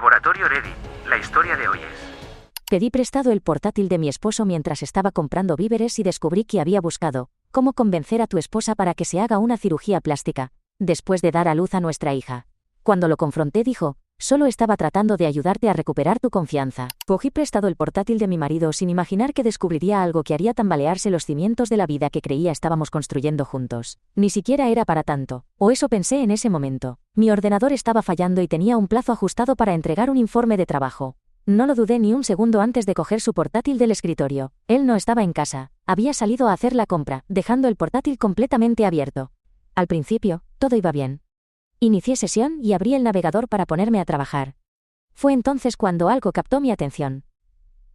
Laboratorio Ready. La historia de hoy es... Pedí prestado el portátil de mi esposo mientras estaba comprando víveres y descubrí que había buscado cómo convencer a tu esposa para que se haga una cirugía plástica, después de dar a luz a nuestra hija. Cuando lo confronté dijo, solo estaba tratando de ayudarte a recuperar tu confianza. Cogí prestado el portátil de mi marido sin imaginar que descubriría algo que haría tambalearse los cimientos de la vida que creía estábamos construyendo juntos. Ni siquiera era para tanto, o eso pensé en ese momento. Mi ordenador estaba fallando y tenía un plazo ajustado para entregar un informe de trabajo. No lo dudé ni un segundo antes de coger su portátil del escritorio. Él no estaba en casa, había salido a hacer la compra, dejando el portátil completamente abierto. Al principio, todo iba bien. Inicié sesión y abrí el navegador para ponerme a trabajar. Fue entonces cuando algo captó mi atención.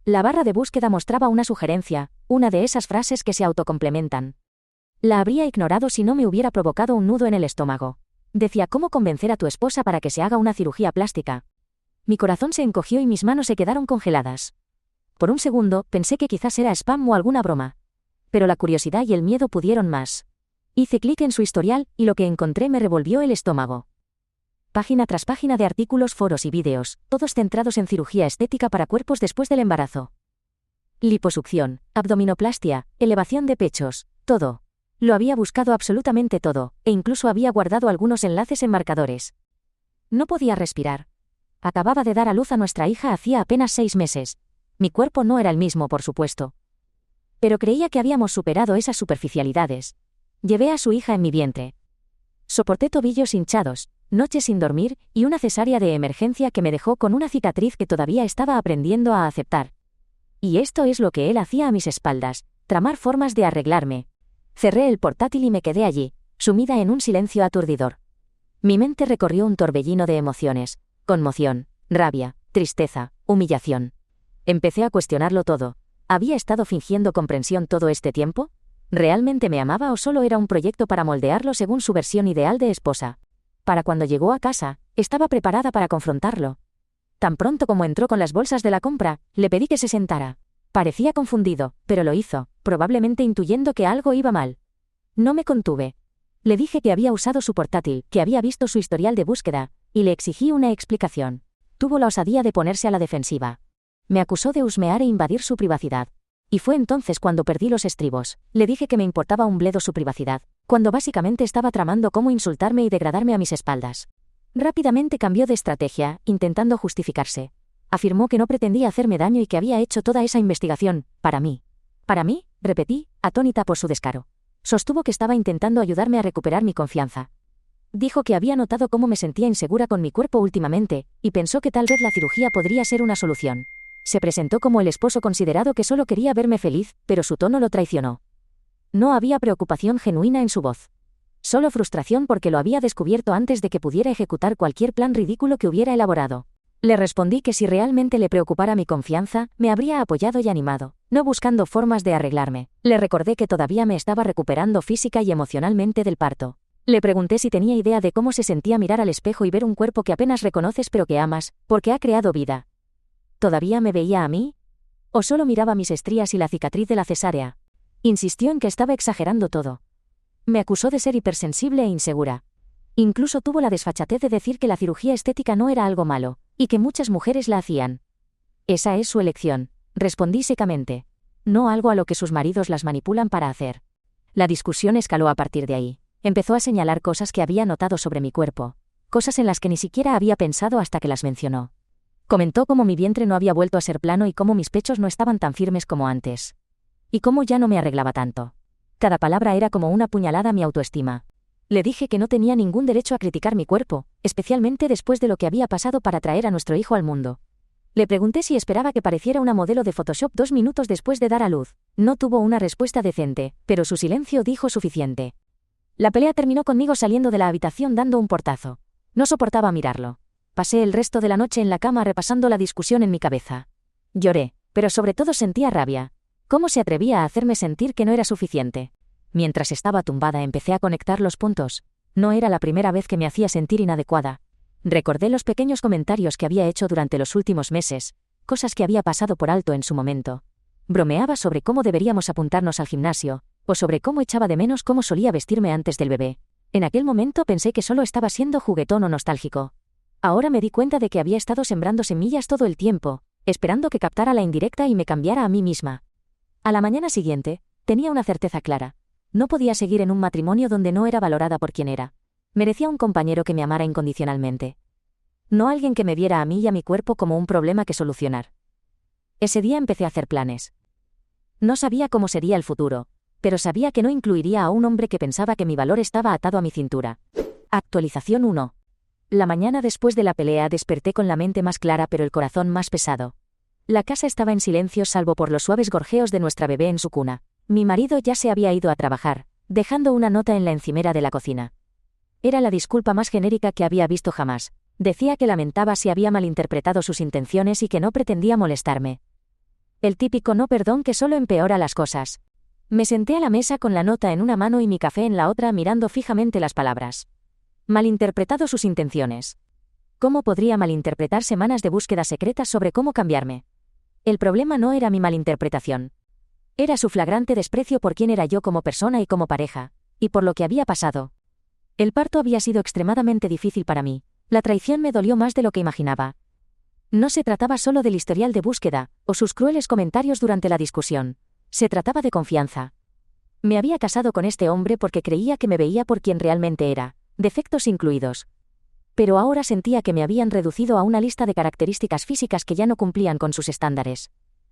La barra de búsqueda mostraba una sugerencia, una de esas frases que se autocomplementan. La habría ignorado si no me hubiera provocado un nudo en el estómago. Decía cómo convencer a tu esposa para que se haga una cirugía plástica. Mi corazón se encogió y mis manos se quedaron congeladas. Por un segundo pensé que quizás era spam o alguna broma. Pero la curiosidad y el miedo pudieron más. Hice clic en su historial y lo que encontré me revolvió el estómago. Página tras página de artículos, foros y vídeos, todos centrados en cirugía estética para cuerpos después del embarazo. Liposucción, abdominoplastia, elevación de pechos, todo. Lo había buscado absolutamente todo, e incluso había guardado algunos enlaces en marcadores. No podía respirar. Acababa de dar a luz a nuestra hija hacía apenas 6 meses. Mi cuerpo no era el mismo, por supuesto. Pero creía que habíamos superado esas superficialidades. Llevé a su hija en mi vientre. Soporté tobillos hinchados, noches sin dormir y una cesárea de emergencia que me dejó con una cicatriz que todavía estaba aprendiendo a aceptar. Y esto es lo que él hacía a mis espaldas, tramar formas de arreglarme. Cerré el portátil y me quedé allí, sumida en un silencio aturdidor. Mi mente recorrió un torbellino de emociones, conmoción, rabia, tristeza, humillación. Empecé a cuestionarlo todo. ¿Había estado fingiendo comprensión todo este tiempo? ¿Realmente me amaba o solo era un proyecto para moldearlo según su versión ideal de esposa? Para cuando llegó a casa, estaba preparada para confrontarlo. Tan pronto como entró con las bolsas de la compra, le pedí que se sentara. Parecía confundido, pero lo hizo, probablemente intuyendo que algo iba mal. No me contuve. Le dije que había usado su portátil, que había visto su historial de búsqueda, y le exigí una explicación. Tuvo la osadía de ponerse a la defensiva. Me acusó de husmear e invadir su privacidad. Y fue entonces cuando perdí los estribos. Le dije que me importaba un bledo su privacidad, cuando básicamente estaba tramando cómo insultarme y degradarme a mis espaldas. Rápidamente cambió de estrategia, intentando justificarse. Afirmó que no pretendía hacerme daño y que había hecho toda esa investigación, para mí. ¿Para mí?, repetí, atónita por su descaro. Sostuvo que estaba intentando ayudarme a recuperar mi confianza. Dijo que había notado cómo me sentía insegura con mi cuerpo últimamente, y pensó que tal vez la cirugía podría ser una solución. Se presentó como el esposo considerado que solo quería verme feliz, pero su tono lo traicionó. No había preocupación genuina en su voz. Solo frustración porque lo había descubierto antes de que pudiera ejecutar cualquier plan ridículo que hubiera elaborado. Le respondí que si realmente le preocupara mi confianza, me habría apoyado y animado, no buscando formas de arreglarme. Le recordé que todavía me estaba recuperando física y emocionalmente del parto. Le pregunté si tenía idea de cómo se sentía mirar al espejo y ver un cuerpo que apenas reconoces pero que amas, porque ha creado vida. ¿Todavía me veía a mí? ¿O solo miraba mis estrías y la cicatriz de la cesárea? Insistió en que estaba exagerando todo. Me acusó de ser hipersensible e insegura. Incluso tuvo la desfachatez de decir que la cirugía estética no era algo malo, y que muchas mujeres la hacían. Esa es su elección, respondí secamente. No algo a lo que sus maridos las manipulan para hacer. La discusión escaló a partir de ahí. Empezó a señalar cosas que había notado sobre mi cuerpo, cosas en las que ni siquiera había pensado hasta que las mencionó. Comentó cómo mi vientre no había vuelto a ser plano y cómo mis pechos no estaban tan firmes como antes. Y cómo ya no me arreglaba tanto. Cada palabra era como una puñalada a mi autoestima. Le dije que no tenía ningún derecho a criticar mi cuerpo, especialmente después de lo que había pasado para traer a nuestro hijo al mundo. Le pregunté si esperaba que pareciera una modelo de Photoshop 2 minutos después de dar a luz. No tuvo una respuesta decente, pero su silencio dijo suficiente. La pelea terminó conmigo saliendo de la habitación dando un portazo. No soportaba mirarlo. Pasé el resto de la noche en la cama repasando la discusión en mi cabeza. Lloré, pero sobre todo sentía rabia. ¿Cómo se atrevía a hacerme sentir que no era suficiente? Mientras estaba tumbada empecé a conectar los puntos. No era la primera vez que me hacía sentir inadecuada. Recordé los pequeños comentarios que había hecho durante los últimos meses, cosas que había pasado por alto en su momento. Bromeaba sobre cómo deberíamos apuntarnos al gimnasio, o sobre cómo echaba de menos cómo solía vestirme antes del bebé. En aquel momento pensé que solo estaba siendo juguetón o nostálgico. Ahora me di cuenta de que había estado sembrando semillas todo el tiempo, esperando que captara la indirecta y me cambiara a mí misma. A la mañana siguiente, tenía una certeza clara. No podía seguir en un matrimonio donde no era valorada por quien era. Merecía un compañero que me amara incondicionalmente. No alguien que me viera a mí y a mi cuerpo como un problema que solucionar. Ese día empecé a hacer planes. No sabía cómo sería el futuro, pero sabía que no incluiría a un hombre que pensaba que mi valor estaba atado a mi cintura. Actualización 1. La mañana después de la pelea desperté con la mente más clara pero el corazón más pesado. La casa estaba en silencio salvo por los suaves gorjeos de nuestra bebé en su cuna. Mi marido ya se había ido a trabajar, dejando una nota en la encimera de la cocina. Era la disculpa más genérica que había visto jamás. Decía que lamentaba si había malinterpretado sus intenciones y que no pretendía molestarme. El típico no perdón que solo empeora las cosas. Me senté a la mesa con la nota en una mano y mi café en la otra mirando fijamente las palabras. Malinterpretado sus intenciones. ¿Cómo podría malinterpretar semanas de búsqueda secretas sobre cómo cambiarme? El problema no era mi malinterpretación. Era su flagrante desprecio por quién era yo como persona y como pareja, y por lo que había pasado. El parto había sido extremadamente difícil para mí. La traición me dolió más de lo que imaginaba. No se trataba solo del historial de búsqueda, o sus crueles comentarios durante la discusión. Se trataba de confianza. Me había casado con este hombre porque creía que me veía por quien realmente era, defectos incluidos. Pero ahora sentía que me habían reducido a una lista de características físicas que ya no cumplían con sus estándares.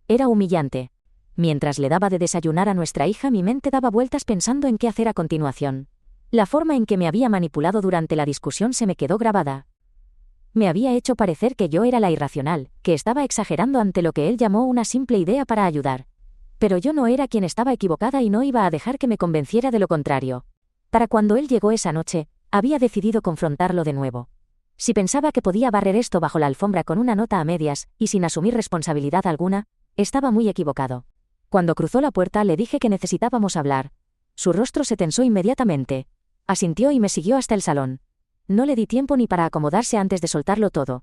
Era humillante. Mientras le daba de desayunar a nuestra hija, mi mente daba vueltas pensando en qué hacer a continuación. La forma en que me había manipulado durante la discusión se me quedó grabada. Me había hecho parecer que yo era la irracional, que estaba exagerando ante lo que él llamó una simple idea para ayudar. Pero yo no era quien estaba equivocada y no iba a dejar que me convenciera de lo contrario. Para cuando él llegó esa noche, había decidido confrontarlo de nuevo. Si pensaba que podía barrer esto bajo la alfombra con una nota a medias, y sin asumir responsabilidad alguna, estaba muy equivocado. Cuando cruzó la puerta le dije que necesitábamos hablar. Su rostro se tensó inmediatamente. Asintió y me siguió hasta el salón. No le di tiempo ni para acomodarse antes de soltarlo todo.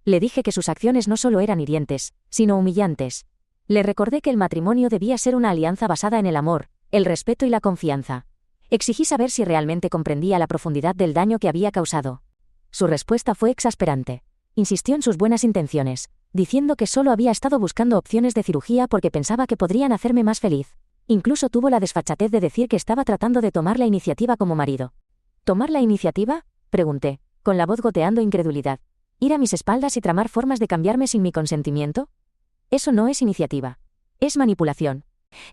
Le dije que sus acciones no solo eran hirientes, sino humillantes. Le recordé que el matrimonio debía ser una alianza basada en el amor, el respeto y la confianza. Exigí saber si realmente comprendía la profundidad del daño que había causado. Su respuesta fue exasperante. Insistió en sus buenas intenciones, diciendo que solo había estado buscando opciones de cirugía porque pensaba que podrían hacerme más feliz. Incluso tuvo la desfachatez de decir que estaba tratando de tomar la iniciativa como marido. ¿Tomar la iniciativa?, pregunté, con la voz goteando incredulidad. ¿Ir a mis espaldas y tramar formas de cambiarme sin mi consentimiento? Eso no es iniciativa. Es manipulación.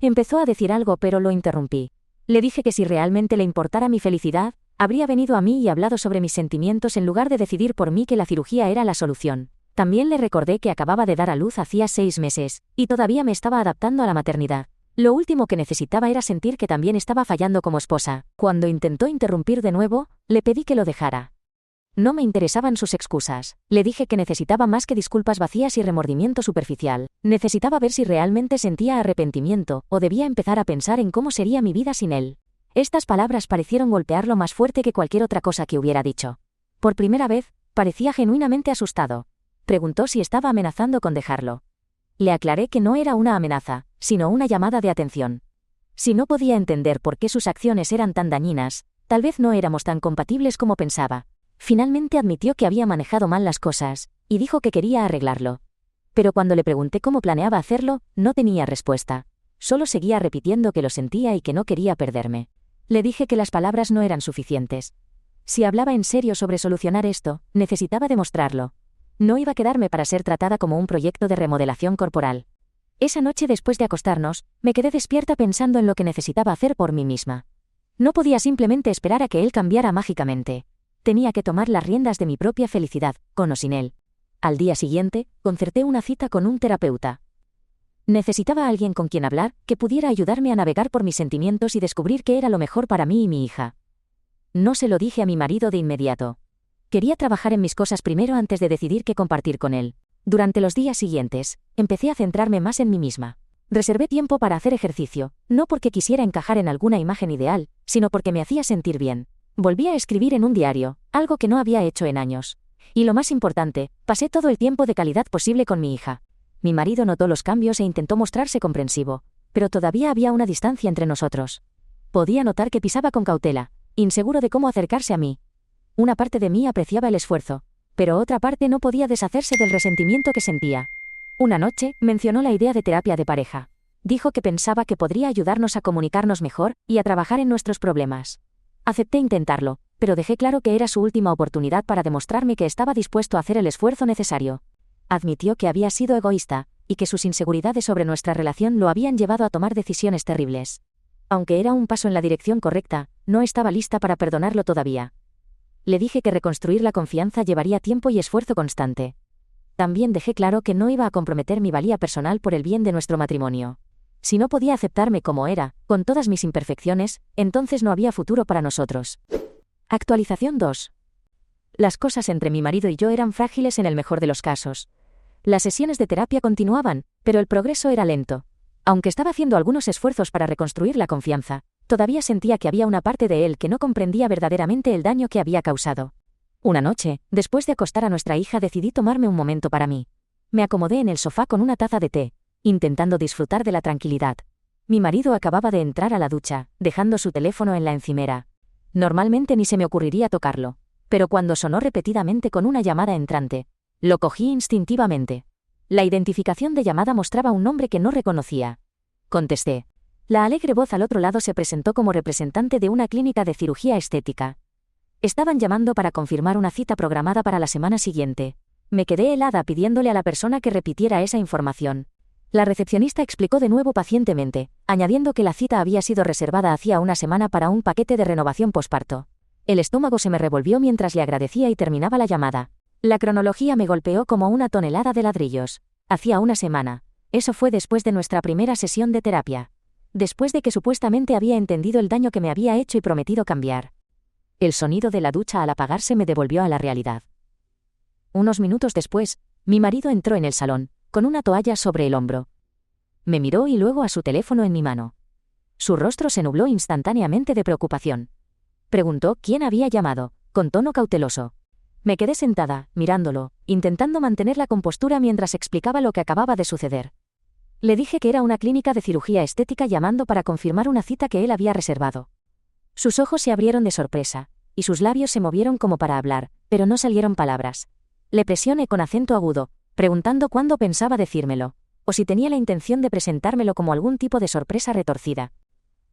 Empezó a decir algo pero lo interrumpí. Le dije que si realmente le importara mi felicidad, habría venido a mí y hablado sobre mis sentimientos en lugar de decidir por mí que la cirugía era la solución. También le recordé que acababa de dar a luz hacía 6 meses, y todavía me estaba adaptando a la maternidad. Lo último que necesitaba era sentir que también estaba fallando como esposa. Cuando intentó interrumpir de nuevo, le pedí que lo dejara. No me interesaban sus excusas. Le dije que necesitaba más que disculpas vacías y remordimiento superficial. Necesitaba ver si realmente sentía arrepentimiento, o debía empezar a pensar en cómo sería mi vida sin él. Estas palabras parecieron golpearlo más fuerte que cualquier otra cosa que hubiera dicho. Por primera vez, parecía genuinamente asustado. Preguntó si estaba amenazando con dejarlo. Le aclaré que no era una amenaza, sino una llamada de atención. Si no podía entender por qué sus acciones eran tan dañinas, tal vez no éramos tan compatibles como pensaba. Finalmente admitió que había manejado mal las cosas, y dijo que quería arreglarlo. Pero cuando le pregunté cómo planeaba hacerlo, no tenía respuesta. Solo seguía repitiendo que lo sentía y que no quería perderme. Le dije que las palabras no eran suficientes. Si hablaba en serio sobre solucionar esto, necesitaba demostrarlo. No iba a quedarme para ser tratada como un proyecto de remodelación corporal. Esa noche después de acostarnos, me quedé despierta pensando en lo que necesitaba hacer por mí misma. No podía simplemente esperar a que él cambiara mágicamente. Tenía que tomar las riendas de mi propia felicidad, con o sin él. Al día siguiente, concerté una cita con un terapeuta. Necesitaba a alguien con quien hablar, que pudiera ayudarme a navegar por mis sentimientos y descubrir qué era lo mejor para mí y mi hija. No se lo dije a mi marido de inmediato. Quería trabajar en mis cosas primero antes de decidir qué compartir con él. Durante los días siguientes, empecé a centrarme más en mí misma. Reservé tiempo para hacer ejercicio, no porque quisiera encajar en alguna imagen ideal, sino porque me hacía sentir bien. Volví a escribir en un diario, algo que no había hecho en años. Y lo más importante, pasé todo el tiempo de calidad posible con mi hija. Mi marido notó los cambios e intentó mostrarse comprensivo, pero todavía había una distancia entre nosotros. Podía notar que pisaba con cautela, inseguro de cómo acercarse a mí. Una parte de mí apreciaba el esfuerzo, pero otra parte no podía deshacerse del resentimiento que sentía. Una noche, mencionó la idea de terapia de pareja. Dijo que pensaba que podría ayudarnos a comunicarnos mejor y a trabajar en nuestros problemas. Acepté intentarlo, pero dejé claro que era su última oportunidad para demostrarme que estaba dispuesto a hacer el esfuerzo necesario. Admitió que había sido egoísta, y que sus inseguridades sobre nuestra relación lo habían llevado a tomar decisiones terribles. Aunque era un paso en la dirección correcta, no estaba lista para perdonarlo todavía. Le dije que reconstruir la confianza llevaría tiempo y esfuerzo constante. También dejé claro que no iba a comprometer mi valía personal por el bien de nuestro matrimonio. Si no podía aceptarme como era, con todas mis imperfecciones, entonces no había futuro para nosotros. Actualización 2. Las cosas entre mi marido y yo eran frágiles en el mejor de los casos. Las sesiones de terapia continuaban, pero el progreso era lento. Aunque estaba haciendo algunos esfuerzos para reconstruir la confianza, todavía sentía que había una parte de él que no comprendía verdaderamente el daño que había causado. Una noche, después de acostar a nuestra hija, decidí tomarme un momento para mí. Me acomodé en el sofá con una taza de té, intentando disfrutar de la tranquilidad. Mi marido acababa de entrar a la ducha, dejando su teléfono en la encimera. Normalmente ni se me ocurriría tocarlo, pero cuando sonó repetidamente con una llamada entrante, lo cogí instintivamente. La identificación de llamada mostraba un nombre que no reconocía. Contesté. La alegre voz al otro lado se presentó como representante de una clínica de cirugía estética. Estaban llamando para confirmar una cita programada para la semana siguiente. Me quedé helada pidiéndole a la persona que repitiera esa información. La recepcionista explicó de nuevo pacientemente, añadiendo que la cita había sido reservada hacía una semana para un paquete de renovación posparto. El estómago se me revolvió mientras le agradecía y terminaba la llamada. La cronología me golpeó como una tonelada de ladrillos. Hacía una semana. Eso fue después de nuestra primera sesión de terapia. Después de que supuestamente había entendido el daño que me había hecho y prometido cambiar. El sonido de la ducha al apagarse me devolvió a la realidad. Unos minutos después, mi marido entró en el salón, con una toalla sobre el hombro. Me miró y luego a su teléfono en mi mano. Su rostro se nubló instantáneamente de preocupación. Preguntó quién había llamado, con tono cauteloso. Me quedé sentada, mirándolo, intentando mantener la compostura mientras explicaba lo que acababa de suceder. Le dije que era una clínica de cirugía estética llamando para confirmar una cita que él había reservado. Sus ojos se abrieron de sorpresa, y sus labios se movieron como para hablar, pero no salieron palabras. Le presioné con acento agudo, preguntando cuándo pensaba decírmelo, o si tenía la intención de presentármelo como algún tipo de sorpresa retorcida.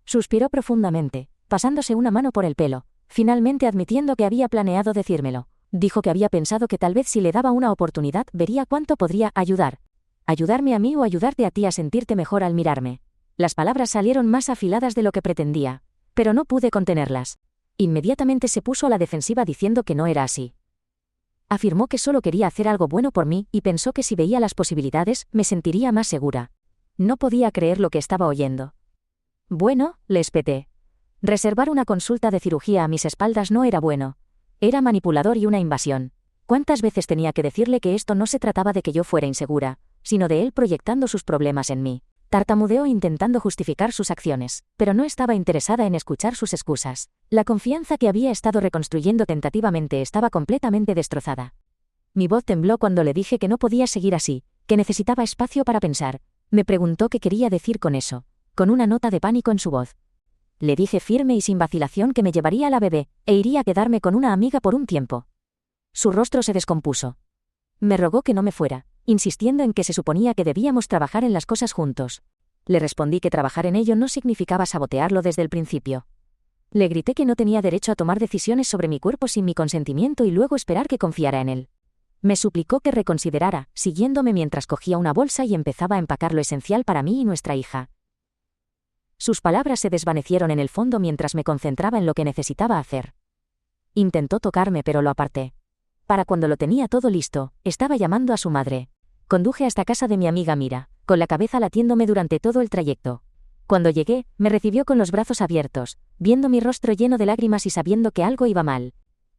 Suspiró profundamente, pasándose una mano por el pelo, finalmente admitiendo que había planeado decírmelo. Dijo que había pensado que tal vez si le daba una oportunidad vería cuánto podría ayudar. Ayudarme a mí o ayudarte a ti a sentirte mejor al mirarme. Las palabras salieron más afiladas de lo que pretendía, pero no pude contenerlas. Inmediatamente se puso a la defensiva diciendo que no era así. Afirmó que solo quería hacer algo bueno por mí y pensó que si veía las posibilidades me sentiría más segura. No podía creer lo que estaba oyendo. Bueno, le espeté. Reservar una consulta de cirugía a mis espaldas no era bueno. Era manipulador y una invasión. ¿Cuántas veces tenía que decirle que esto no se trataba de que yo fuera insegura, sino de él proyectando sus problemas en mí? Tartamudeó intentando justificar sus acciones, pero no estaba interesada en escuchar sus excusas. La confianza que había estado reconstruyendo tentativamente estaba completamente destrozada. Mi voz tembló cuando le dije que no podía seguir así, que necesitaba espacio para pensar. Me preguntó qué quería decir con eso, con una nota de pánico en su voz. Le dije firme y sin vacilación que me llevaría a la bebé, e iría a quedarme con una amiga por un tiempo. Su rostro se descompuso. Me rogó que no me fuera, insistiendo en que se suponía que debíamos trabajar en las cosas juntos. Le respondí que trabajar en ello no significaba sabotearlo desde el principio. Le grité que no tenía derecho a tomar decisiones sobre mi cuerpo sin mi consentimiento y luego esperar que confiara en él. Me suplicó que reconsiderara, siguiéndome mientras cogía una bolsa y empezaba a empacar lo esencial para mí y nuestra hija. Sus palabras se desvanecieron en el fondo mientras me concentraba en lo que necesitaba hacer. Intentó tocarme pero lo aparté. Para cuando lo tenía todo listo, estaba llamando a su madre. Conduje hasta casa de mi amiga Mira, con la cabeza latiéndome durante todo el trayecto. Cuando llegué, me recibió con los brazos abiertos, viendo mi rostro lleno de lágrimas y sabiendo que algo iba mal.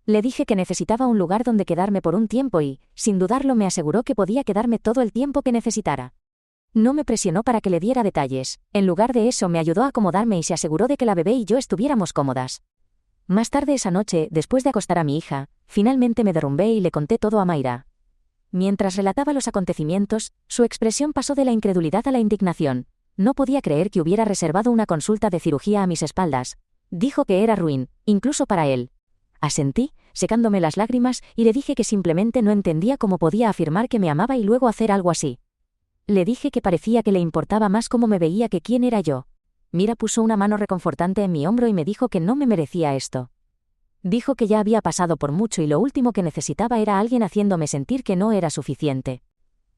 Le dije que necesitaba un lugar donde quedarme por un tiempo y, sin dudarlo, me aseguró que podía quedarme todo el tiempo que necesitara. No me presionó para que le diera detalles, en lugar de eso me ayudó a acomodarme y se aseguró de que la bebé y yo estuviéramos cómodas. Más tarde esa noche, después de acostar a mi hija, finalmente me derrumbé y le conté todo a Mayra. Mientras relataba los acontecimientos, su expresión pasó de la incredulidad a la indignación. No podía creer que hubiera reservado una consulta de cirugía a mis espaldas. Dijo que era ruin, incluso para él. Asentí, secándome las lágrimas, y le dije que simplemente no entendía cómo podía afirmar que me amaba y luego hacer algo así. Le dije que parecía que le importaba más cómo me veía que quién era yo. Mira puso una mano reconfortante en mi hombro y me dijo que no me merecía esto. Dijo que ya había pasado por mucho y lo último que necesitaba era alguien haciéndome sentir que no era suficiente.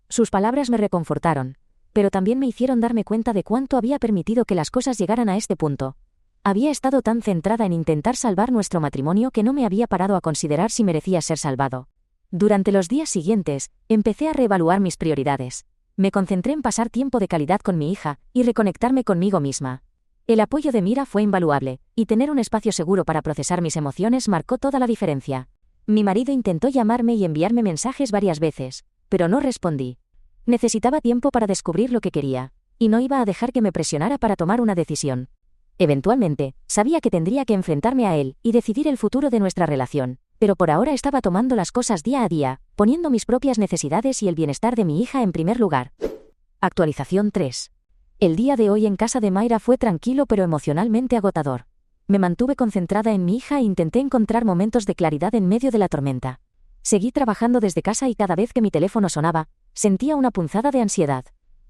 Sus palabras me reconfortaron, pero también me hicieron darme cuenta de cuánto había permitido que las cosas llegaran a este punto. Había estado tan centrada en intentar salvar nuestro matrimonio que no me había parado a considerar si merecía ser salvado. Durante los días siguientes, empecé a reevaluar mis prioridades. Me concentré en pasar tiempo de calidad con mi hija y reconectarme conmigo misma. El apoyo de Mira fue invaluable, y tener un espacio seguro para procesar mis emociones marcó toda la diferencia. Mi marido intentó llamarme y enviarme mensajes varias veces, pero no respondí. Necesitaba tiempo para descubrir lo que quería, y no iba a dejar que me presionara para tomar una decisión. Eventualmente, sabía que tendría que enfrentarme a él y decidir el futuro de nuestra relación, pero por ahora estaba tomando las cosas día a día, poniendo mis propias necesidades y el bienestar de mi hija en primer lugar. Actualización 3. El día de hoy en casa de Mayra fue tranquilo pero emocionalmente agotador. Me mantuve concentrada en mi hija e intenté encontrar momentos de claridad en medio de la tormenta. Seguí trabajando desde casa y cada vez que mi teléfono sonaba, sentía una punzada de ansiedad.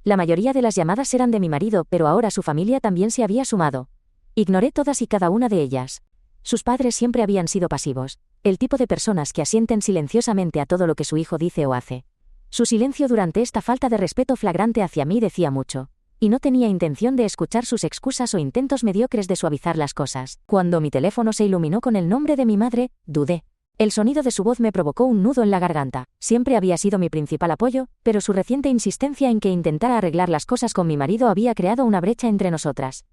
La mayoría de las llamadas eran de mi marido, pero ahora su familia también se había sumado. Ignoré todas y cada una de ellas. Sus padres siempre habían sido pasivos, el tipo de personas que asienten silenciosamente a todo lo que su hijo dice o hace. Su silencio durante esta falta de respeto flagrante hacia mí decía mucho, y no tenía intención de escuchar sus excusas o intentos mediocres de suavizar las cosas. Cuando mi teléfono se iluminó con el nombre de mi madre, dudé. El sonido de su voz me provocó un nudo en la garganta. Siempre había sido mi principal apoyo, pero su reciente insistencia en que intentara arreglar las cosas con mi marido había creado una brecha entre nosotras.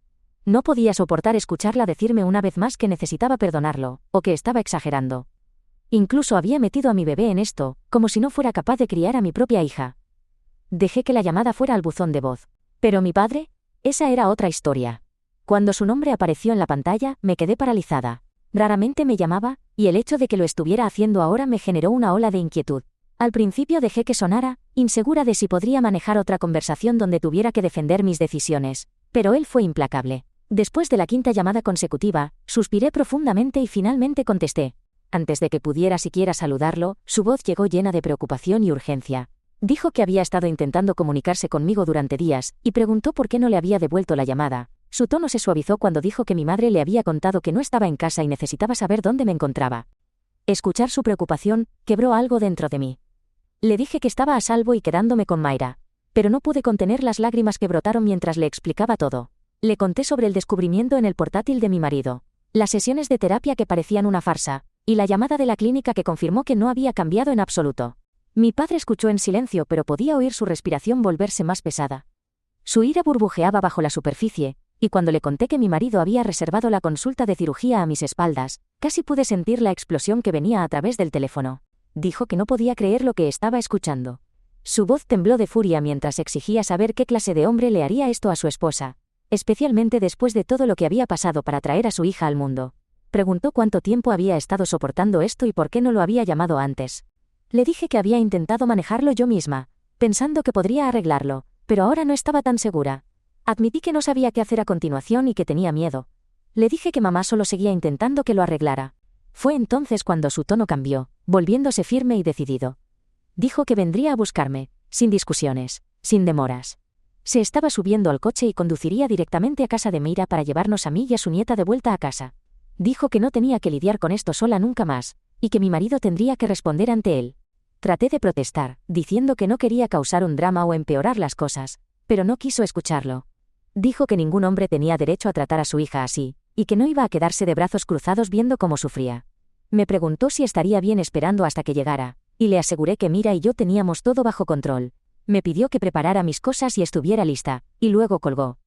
No podía soportar escucharla decirme una vez más que necesitaba perdonarlo, o que estaba exagerando. Incluso había metido a mi bebé en esto, como si no fuera capaz de criar a mi propia hija. Dejé que la llamada fuera al buzón de voz. ¿Pero mi padre? Esa era otra historia. Cuando su nombre apareció en la pantalla, me quedé paralizada. Raramente me llamaba, y el hecho de que lo estuviera haciendo ahora me generó una ola de inquietud. Al principio dejé que sonara, insegura de si podría manejar otra conversación donde tuviera que defender mis decisiones, pero él fue implacable. Después de la quinta llamada consecutiva, suspiré profundamente y finalmente contesté. Antes de que pudiera siquiera saludarlo, su voz llegó llena de preocupación y urgencia. Dijo que había estado intentando comunicarse conmigo durante días, y preguntó por qué no le había devuelto la llamada. Su tono se suavizó cuando dijo que mi madre le había contado que no estaba en casa y necesitaba saber dónde me encontraba. Escuchar su preocupación quebró algo dentro de mí. Le dije que estaba a salvo y quedándome con Mayra, pero no pude contener las lágrimas que brotaron mientras le explicaba todo. Le conté sobre el descubrimiento en el portátil de mi marido, las sesiones de terapia que parecían una farsa, y la llamada de la clínica que confirmó que no había cambiado en absoluto. Mi padre escuchó en silencio, pero podía oír su respiración volverse más pesada. Su ira burbujeaba bajo la superficie, y cuando le conté que mi marido había reservado la consulta de cirugía a mis espaldas, casi pude sentir la explosión que venía a través del teléfono. Dijo que no podía creer lo que estaba escuchando. Su voz tembló de furia mientras exigía saber qué clase de hombre le haría esto a su esposa, especialmente después de todo lo que había pasado para traer a su hija al mundo. Preguntó cuánto tiempo había estado soportando esto y por qué no lo había llamado antes. Le dije que había intentado manejarlo yo misma, pensando que podría arreglarlo, pero ahora no estaba tan segura. Admití que no sabía qué hacer a continuación y que tenía miedo. Le dije que mamá solo seguía intentando que lo arreglara. Fue entonces cuando su tono cambió, volviéndose firme y decidido. Dijo que vendría a buscarme, sin discusiones, sin demoras. Se estaba subiendo al coche y conduciría directamente a casa de Mayra para llevarnos a mí y a su nieta de vuelta a casa. Dijo que no tenía que lidiar con esto sola nunca más, y que mi marido tendría que responder ante él. Traté de protestar, diciendo que no quería causar un drama o empeorar las cosas, pero no quiso escucharlo. Dijo que ningún hombre tenía derecho a tratar a su hija así, y que no iba a quedarse de brazos cruzados viendo cómo sufría. Me preguntó si estaría bien esperando hasta que llegara, y le aseguré que Mira y yo teníamos todo bajo control. Me pidió que preparara mis cosas y estuviera lista, y luego colgó.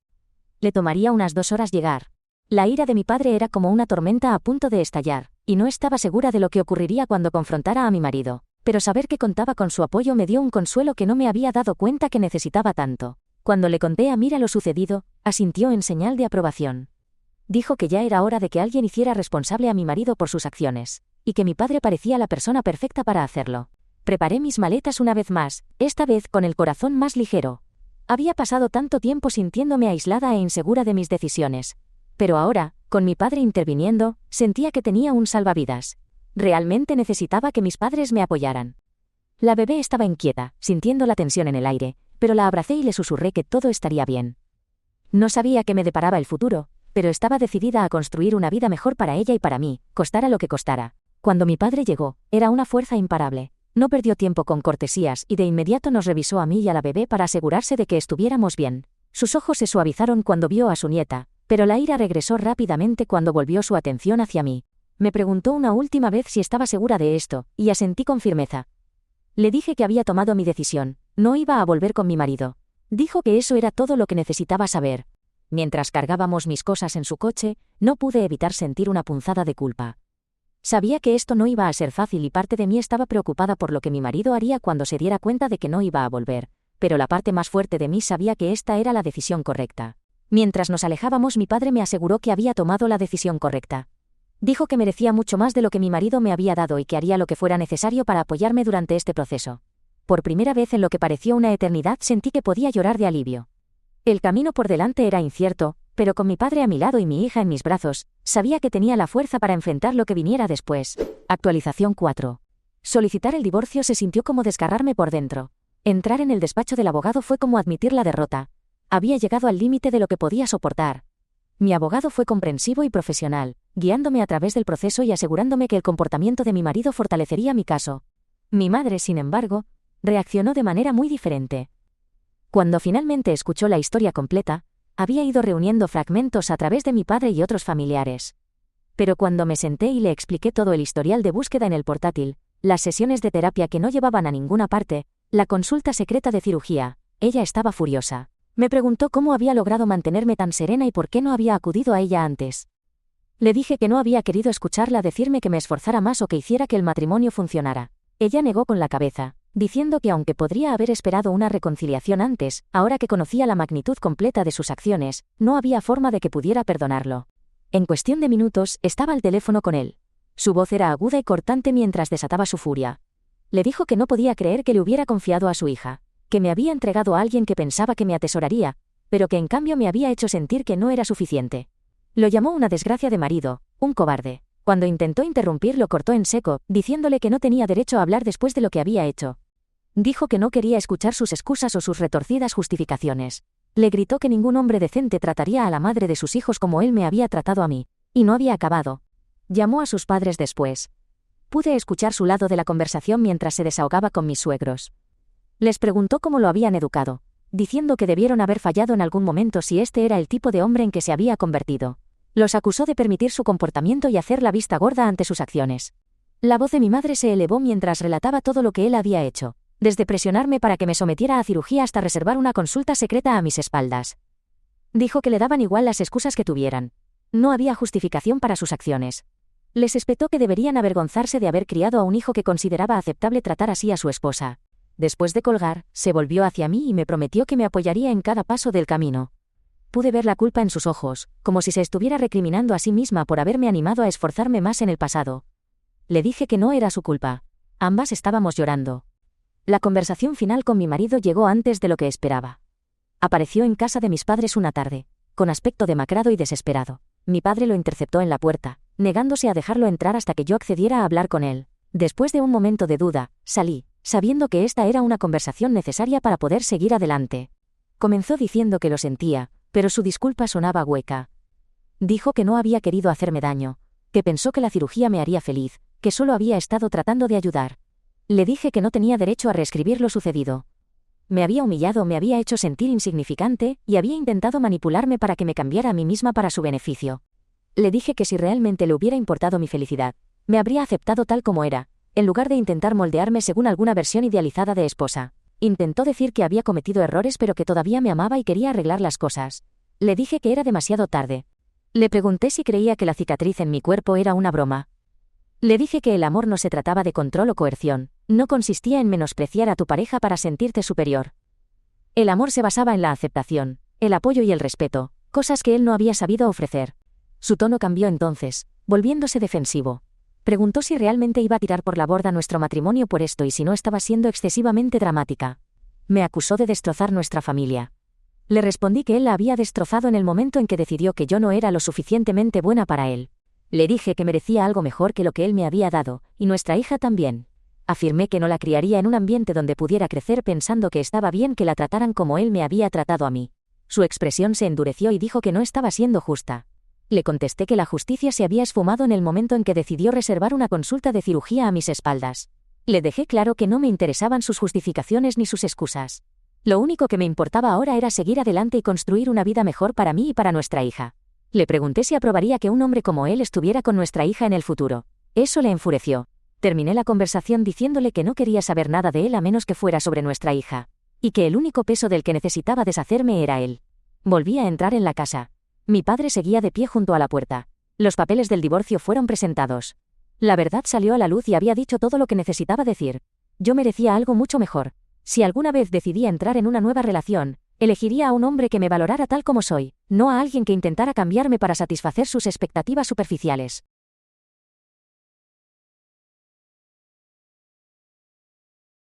Le tomaría unas 2 horas llegar. La ira de mi padre era como una tormenta a punto de estallar, y no estaba segura de lo que ocurriría cuando confrontara a mi marido, pero saber que contaba con su apoyo me dio un consuelo que no me había dado cuenta que necesitaba tanto. Cuando le conté a Mira lo sucedido, asintió en señal de aprobación. Dijo que ya era hora de que alguien hiciera responsable a mi marido por sus acciones, y que mi padre parecía la persona perfecta para hacerlo. Preparé mis maletas una vez más, esta vez con el corazón más ligero. Había pasado tanto tiempo sintiéndome aislada e insegura de mis decisiones. Pero ahora, con mi padre interviniendo, sentía que tenía un salvavidas. Realmente necesitaba que mis padres me apoyaran. La bebé estaba inquieta, sintiendo la tensión en el aire, pero la abracé y le susurré que todo estaría bien. No sabía qué me deparaba el futuro, pero estaba decidida a construir una vida mejor para ella y para mí, costara lo que costara. Cuando mi padre llegó, era una fuerza imparable. No perdió tiempo con cortesías y de inmediato nos revisó a mí y a la bebé para asegurarse de que estuviéramos bien. Sus ojos se suavizaron cuando vio a su nieta, pero la ira regresó rápidamente cuando volvió su atención hacia mí. Me preguntó una última vez si estaba segura de esto, y asentí con firmeza. Le dije que había tomado mi decisión, no iba a volver con mi marido. Dijo que eso era todo lo que necesitaba saber. Mientras cargábamos mis cosas en su coche, no pude evitar sentir una punzada de culpa. Sabía que esto no iba a ser fácil y parte de mí estaba preocupada por lo que mi marido haría cuando se diera cuenta de que no iba a volver, pero la parte más fuerte de mí sabía que esta era la decisión correcta. Mientras nos alejábamos, mi padre me aseguró que había tomado la decisión correcta. Dijo que merecía mucho más de lo que mi marido me había dado y que haría lo que fuera necesario para apoyarme durante este proceso. Por primera vez en lo que pareció una eternidad sentí que podía llorar de alivio. El camino por delante era incierto, pero con mi padre a mi lado y mi hija en mis brazos, sabía que tenía la fuerza para enfrentar lo que viniera después. Actualización 4. Solicitar el divorcio se sintió como desgarrarme por dentro. Entrar en el despacho del abogado fue como admitir la derrota. Había llegado al límite de lo que podía soportar. Mi abogado fue comprensivo y profesional, guiándome a través del proceso y asegurándome que el comportamiento de mi marido fortalecería mi caso. Mi madre, sin embargo, reaccionó de manera muy diferente. Cuando finalmente escuchó la historia completa, había ido reuniendo fragmentos a través de mi padre y otros familiares. Pero cuando me senté y le expliqué todo el historial de búsqueda en el portátil, las sesiones de terapia que no llevaban a ninguna parte, la consulta secreta de cirugía, ella estaba furiosa. Me preguntó cómo había logrado mantenerme tan serena y por qué no había acudido a ella antes. Le dije que no había querido escucharla decirme que me esforzara más o que hiciera que el matrimonio funcionara. Ella negó con la cabeza, diciendo que aunque podría haber esperado una reconciliación antes, ahora que conocía la magnitud completa de sus acciones, no había forma de que pudiera perdonarlo. En cuestión de minutos, estaba al teléfono con él. Su voz era aguda y cortante mientras desataba su furia. Le dijo que no podía creer que le hubiera confiado a su hija, que me había entregado a alguien que pensaba que me atesoraría, pero que en cambio me había hecho sentir que no era suficiente. Lo llamó una desgracia de marido, un cobarde. Cuando intentó interrumpir lo cortó en seco, diciéndole que no tenía derecho a hablar después de lo que había hecho. Dijo que no quería escuchar sus excusas o sus retorcidas justificaciones. Le gritó que ningún hombre decente trataría a la madre de sus hijos como él me había tratado a mí. Y no había acabado. Llamó a sus padres después. Pude escuchar su lado de la conversación mientras se desahogaba con mis suegros. Les preguntó cómo lo habían educado, diciendo que debieron haber fallado en algún momento si este era el tipo de hombre en que se había convertido. Los acusó de permitir su comportamiento y hacer la vista gorda ante sus acciones. La voz de mi madre se elevó mientras relataba todo lo que él había hecho, desde presionarme para que me sometiera a cirugía hasta reservar una consulta secreta a mis espaldas. Dijo que le daban igual las excusas que tuvieran. No había justificación para sus acciones. Les espetó que deberían avergonzarse de haber criado a un hijo que consideraba aceptable tratar así a su esposa. Después de colgar, se volvió hacia mí y me prometió que me apoyaría en cada paso del camino. Pude ver la culpa en sus ojos, como si se estuviera recriminando a sí misma por haberme animado a esforzarme más en el pasado. Le dije que no era su culpa. Ambas estábamos llorando. La conversación final con mi marido llegó antes de lo que esperaba. Apareció en casa de mis padres una tarde, con aspecto demacrado y desesperado. Mi padre lo interceptó en la puerta, negándose a dejarlo entrar hasta que yo accediera a hablar con él. Después de un momento de duda, salí, sabiendo que esta era una conversación necesaria para poder seguir adelante. Comenzó diciendo que lo sentía, pero su disculpa sonaba hueca. Dijo que no había querido hacerme daño, que pensó que la cirugía me haría feliz, que solo había estado tratando de ayudar. Le dije que no tenía derecho a reescribir lo sucedido. Me había humillado, me había hecho sentir insignificante, y había intentado manipularme para que me cambiara a mí misma para su beneficio. Le dije que si realmente le hubiera importado mi felicidad, me habría aceptado tal como era, en lugar de intentar moldearme según alguna versión idealizada de esposa. Intentó decir que había cometido errores pero que todavía me amaba y quería arreglar las cosas. Le dije que era demasiado tarde. Le pregunté si creía que la cicatriz en mi cuerpo era una broma. Le dije que el amor no se trataba de control o coerción, no consistía en menospreciar a tu pareja para sentirte superior. El amor se basaba en la aceptación, el apoyo y el respeto, cosas que él no había sabido ofrecer. Su tono cambió entonces, volviéndose defensivo. Preguntó si realmente iba a tirar por la borda nuestro matrimonio por esto y si no estaba siendo excesivamente dramática. Me acusó de destrozar nuestra familia. Le respondí que él la había destrozado en el momento en que decidió que yo no era lo suficientemente buena para él. Le dije que merecía algo mejor que lo que él me había dado, y nuestra hija también. Afirmé que no la criaría en un ambiente donde pudiera crecer pensando que estaba bien que la trataran como él me había tratado a mí. Su expresión se endureció y dijo que no estaba siendo justa. Le contesté que la justicia se había esfumado en el momento en que decidió reservar una consulta de cirugía a mis espaldas. Le dejé claro que no me interesaban sus justificaciones ni sus excusas. Lo único que me importaba ahora era seguir adelante y construir una vida mejor para mí y para nuestra hija. Le pregunté si aprobaría que un hombre como él estuviera con nuestra hija en el futuro. Eso le enfureció. Terminé la conversación diciéndole que no quería saber nada de él a menos que fuera sobre nuestra hija. Y que el único peso del que necesitaba deshacerme era él. Volví a entrar en la casa. Mi padre seguía de pie junto a la puerta. Los papeles del divorcio fueron presentados. La verdad salió a la luz y había dicho todo lo que necesitaba decir. Yo merecía algo mucho mejor. Si alguna vez decidía entrar en una nueva relación, elegiría a un hombre que me valorara tal como soy, no a alguien que intentara cambiarme para satisfacer sus expectativas superficiales.